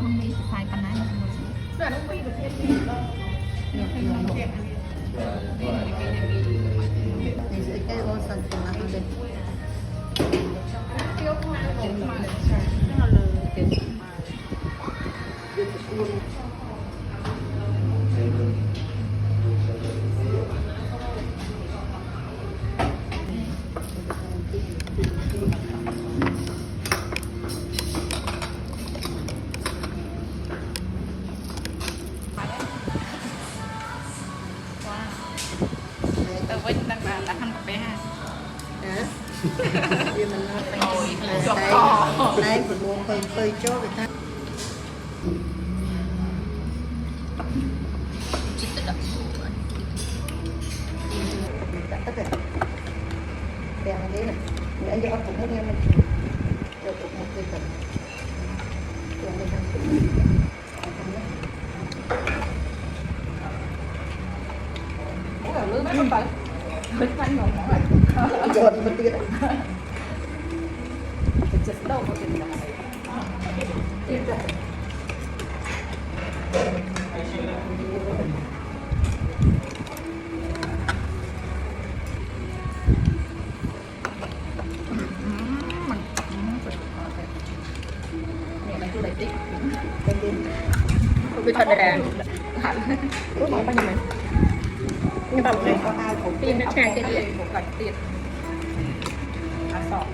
ห้องนี้สายปันนั้นเสื้อลูกปีประเทศนี้เนี่ยเป็นของเก็บอันนี้นี่สิแกโอสันติมาตัวเด็กเที่ยวมาเก็บมาใช่ก็เลยเก็บมาเดี๋ยวจะอุ่นแต่ว่าต่างๆแล้วทำไปฮะเดี๋ยวมันนอนไปได้ผลรวมเคยโจ้ไปทั้งจิตตะกับก็แต่แดงอันนี้เนี่ยเดี๋ยวจะเอาถุงให้เนี่ยมันเดี๋ยวถุงมันคือกันเดี๋ยวไม่ทำถุงลืมไม่ไปลึกมันหนหน่อยโยนมันตีกันจะเล่ามาเป็นยังไงตีกันมันเนี่ยมันคืออะไรติ๊กเป็นดินไปทอดแดงหันรู้ไหมเป็นยังไงนี่แบบไหนก็เอาผม ตีนแช่เย็นๆผมกัดตีนขาสอบ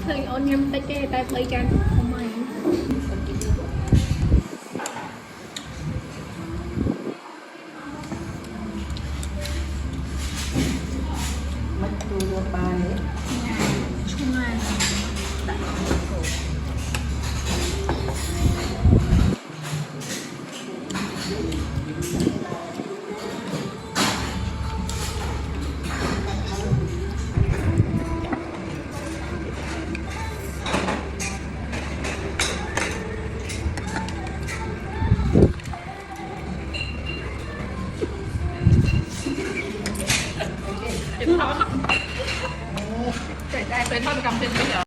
เคยเอายำตะเกียบแต่เคยกันทำไมมันดูรวมปลาเนี่ยช่วงเจ็บท้องใจได้เป็นทอดกำเป็นไม่เหรอ